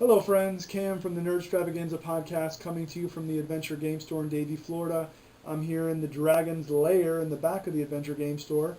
Hello, friends. Cam from the Nerdstravaganza podcast coming to you from the Adventure Game Store in Davie, Florida. I'm here in the Dragon's Lair in the back of the Adventure Game Store,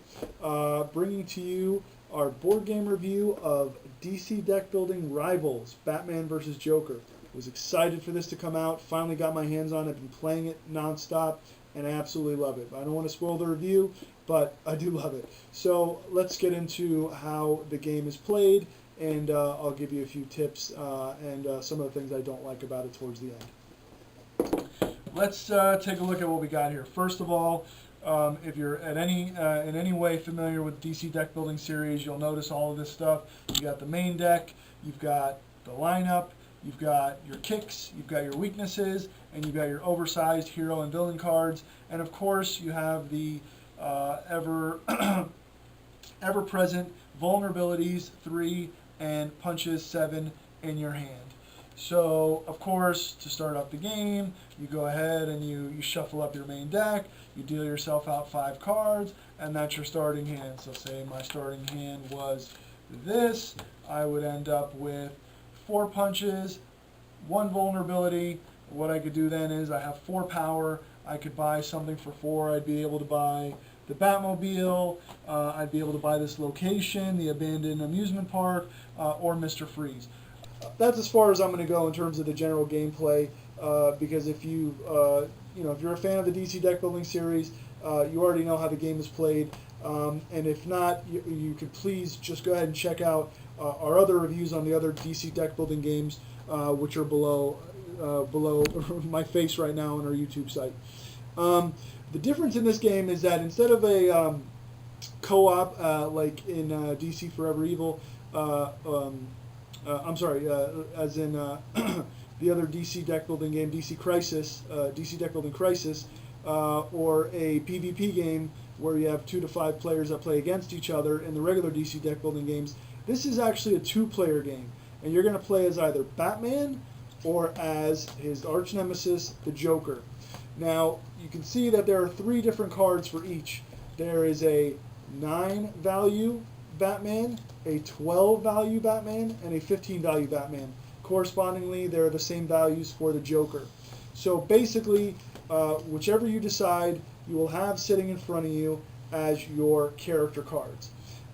bringing to you our board game review of DC Deck Building Rivals, Batman vs. Joker. Was excited for this to come out. Finally got my hands on it. I've been playing it nonstop, and I absolutely love it. I don't want to spoil the review, but I do love it. So let's get into how the game is played, and I'll give you a few tips and some of the things I don't like about it towards the end. Let's take a look at what we got here. First of all, if you're in any way familiar with DC Deck Building series, you'll notice all of this stuff. You got the main deck, you've got the lineup, you've got your kicks, you've got your weaknesses, and you've got your oversized hero and villain cards, and of course you have the ever-present vulnerabilities 3 and punches 7 in your hand. So, of course, to start off the game, you go ahead and you shuffle up your main deck, you deal yourself out 5 cards, and that's your starting hand. So say my starting hand was this, I would end up with 4 punches, 1 vulnerability. What I could do then is I have 4 power, I could buy something for 4, I'd be able to buy the Batmobile, I'd be able to buy this location, the abandoned amusement park, or Mr. Freeze. That's as far as I'm going to go in terms of the general gameplay, because if if you're a fan of the DC Deck Building series, you already know how the game is played, and if not, you could please just go ahead and check out our other reviews on the other DC Deck Building games, which are below my face right now on our YouTube site. The difference in this game is that instead of a co-op like in DC Forever Evil, as in the other DC deck building game, DC Deck Building Crisis, or a PvP game where you have 2 to 5 players that play against each other in the regular DC deck building games. This is actually a 2-player game, and you're going to play as either Batman or as his arch nemesis, the Joker. Now, you can see that there are 3 different cards for each. There is a 9 value Batman, a 12 value Batman, and a 15 value Batman. Correspondingly, there are the same values for the Joker. So basically, whichever you decide, you will have sitting in front of you as your character cards.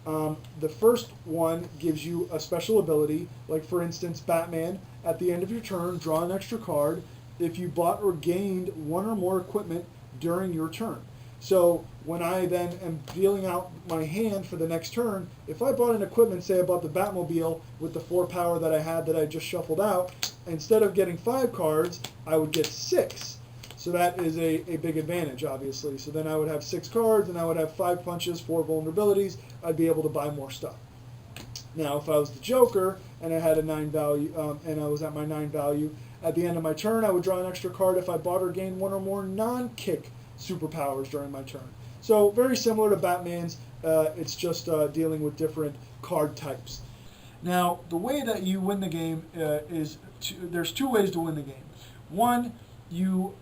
The first one gives you a special ability, like for instance, Batman, at the end of your turn, draw an extra card if you bought or gained 1 or more equipment during your turn. So when I then am dealing out my hand for the next turn, if I bought an equipment, say I bought the Batmobile with the 4 power that I had that I just shuffled out, instead of getting 5 cards, I would get 6. So that is a big advantage, obviously. So then I would have 6 cards, and I would have 5 punches, 4 vulnerabilities. I'd be able to buy more stuff. Now, if I was the Joker, and I had a 9 value, and I was at my 9 value, at the end of my turn, I would draw an extra card if I bought or gained 1 or more non-kick superpowers during my turn. So very similar to Batman's, it's just dealing with different card types. Now, the way that you win the game there's 2 ways to win the game. One, you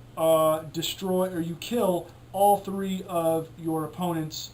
destroy or you kill all 3 of your opponent's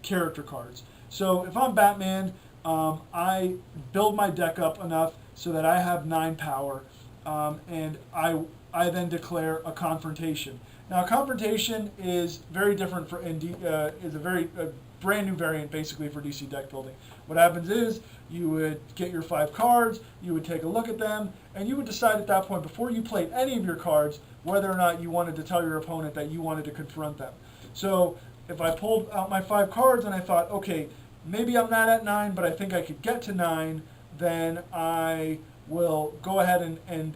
character cards. So if I'm Batman, I build my deck up enough so that I have 9 power, and I then declare a confrontation. Now, a confrontation is very different is a brand new variant basically for DC deck building. What happens is you would get your 5 cards, you would take a look at them, and you would decide at that point, before you played any of your cards, whether or not you wanted to tell your opponent that you wanted to confront them. So if I pulled out my 5 cards and I thought, okay, maybe I'm not at 9, but I think I could get to 9, then I will go ahead and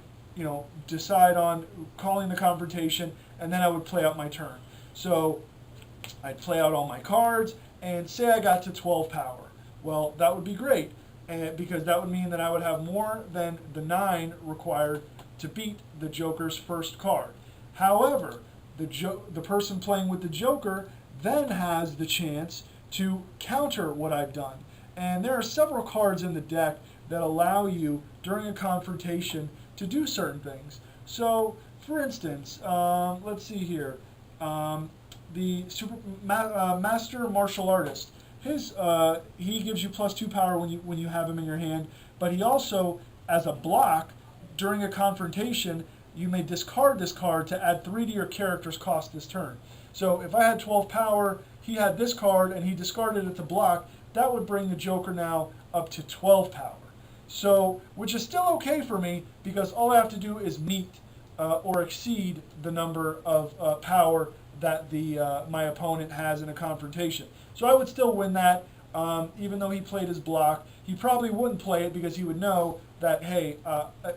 decide on calling the confrontation, and then I would play out my turn. So I'd play out all my cards, and say I got to 12 power. Well, that would be great, because that would mean that I would have more than the 9 required to beat the Joker's first card. However, the person playing with the Joker then has the chance to counter what I've done. And there are several cards in the deck that allow you, during a confrontation, to do certain things. So, for instance, let's see here. The Master Martial Artist. He gives you +2 power when you have him in your hand, but he also as a block during a confrontation, you may discard this card to add 3 to your character's cost this turn. So if I had 12 power, he had this card, and he discarded it to block, that would bring the Joker now up to 12 power. So, which is still okay for me, because all I have to do is meet or exceed the number of power that my opponent has in a confrontation. So I would still win that, even though he played his block. He probably wouldn't play it because he would know that, hey,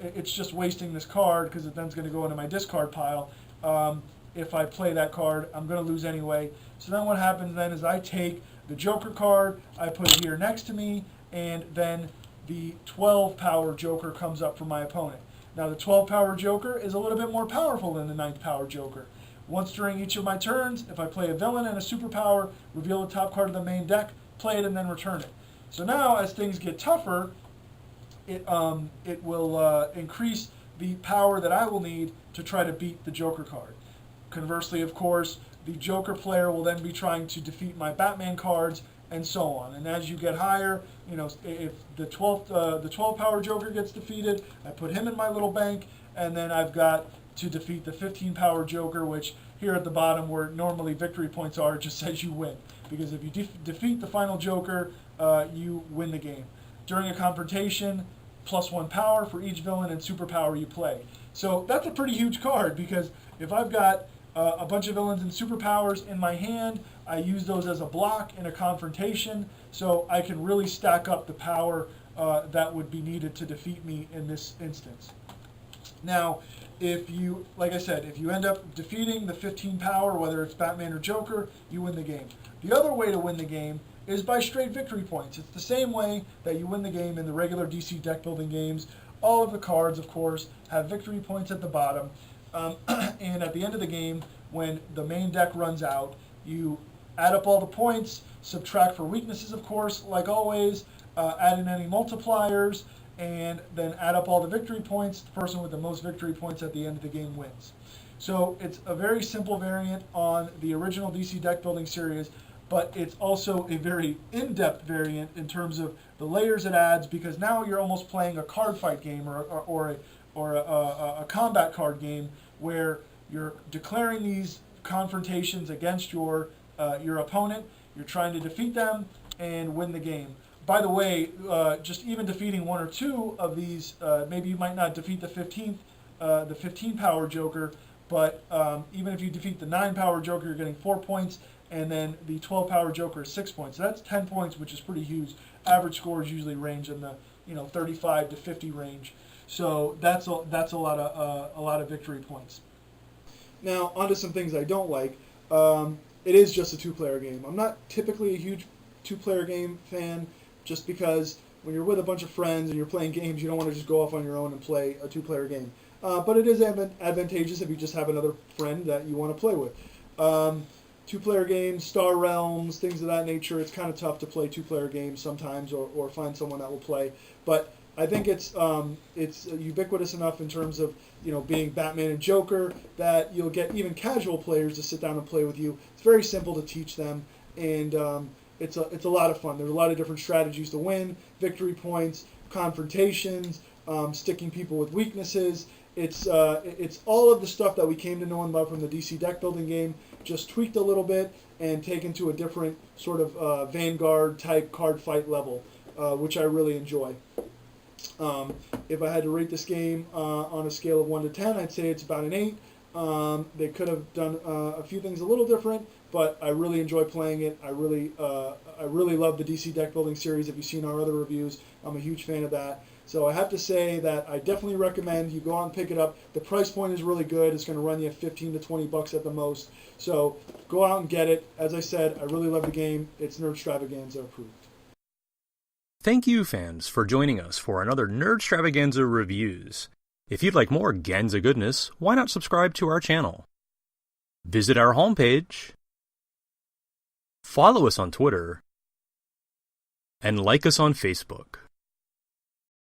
it's just wasting this card because it then's going to go into my discard pile. If I play that card, I'm going to lose anyway. So then what happens then is I take the Joker card, I put it here next to me, and then the 12 power Joker comes up for my opponent. Now the 12 power Joker is a little bit more powerful than the 9th power Joker. Once during each of my turns, if I play a villain and a superpower, reveal the top card of the main deck, play it, and then return it. So now as things get tougher, it will increase the power that I will need to try to beat the Joker card. Conversely, of course, the Joker player will then be trying to defeat my Batman cards, and so on. And as you get higher, if the 12 power Joker gets defeated, I put him in my little bank, and then I've got to defeat the 15 power Joker, which here at the bottom where normally victory points are, just says you win. Because if you defeat the final Joker, you win the game. During a confrontation, +1 power for each villain and superpower you play. So that's a pretty huge card, because if I've got a bunch of villains and superpowers in my hand, I use those as a block in a confrontation, so I can really stack up the power that would be needed to defeat me in this instance. Now, like I said, if you end up defeating the 15 power, whether it's Batman or Joker, you win the game. The other way to win the game is by straight victory points. It's the same way that you win the game in the regular DC deck building games. All of the cards, of course, have victory points at the bottom. And at the end of the game, when the main deck runs out, you add up all the points, subtract for weaknesses, of course, like always, add in any multipliers, and then add up all the victory points. The person with the most victory points at the end of the game wins. So it's a very simple variant on the original DC deck building series, but it's also a very in-depth variant in terms of the layers it adds, because now you're almost playing a card fight game or a combat card game where you're declaring these confrontations against your opponent. You're trying to defeat them and win the game. By the way, just even defeating 1 or 2 of these, maybe you might not defeat the 15 power Joker, but even if you defeat the 9 power Joker, you're getting 4 points, and then the 12 power Joker is 6 points. So that's 10 points, which is pretty huge. Average scores usually range in the 35 to 50 range. So that's a lot of victory points. Now onto some things I don't like. It is just a 2-player game. I'm not typically a huge 2-player game fan, just because when you're with a bunch of friends and you're playing games, you don't want to just go off on your own and play a 2-player game. But it is advantageous if you just have another friend that you want to play with. 2-player games, Star Realms, things of that nature, it's kind of tough to play 2-player games sometimes, or find someone that will play. But I think it's ubiquitous enough in terms of being Batman and Joker that you'll get even casual players to sit down and play with you. It's very simple to teach them, and it's a lot of fun. There's a lot of different strategies to win, victory points, confrontations, sticking people with weaknesses. It's all of the stuff that we came to know and love from the DC deck building game, just tweaked a little bit and taken to a different sort of Vanguard type card fight level, which I really enjoy. If I had to rate this game on a scale of 1 to 10, I'd say it's about an 8. They could have done a few things a little different, but I really enjoy playing it. I really love the DC deck building series. If you've seen our other reviews, I'm a huge fan of that. So I have to say that I definitely recommend you go out and pick it up. The price point is really good. It's going to run you 15 to 20 bucks at the most. So go out and get it. As I said, I really love the game. It's Nerdstravaganza approved. Thank you, fans, for joining us for another Nerdstravaganza Reviews. If you'd like more Ganza goodness, why not subscribe to our channel? Visit our homepage, follow us on Twitter, and like us on Facebook.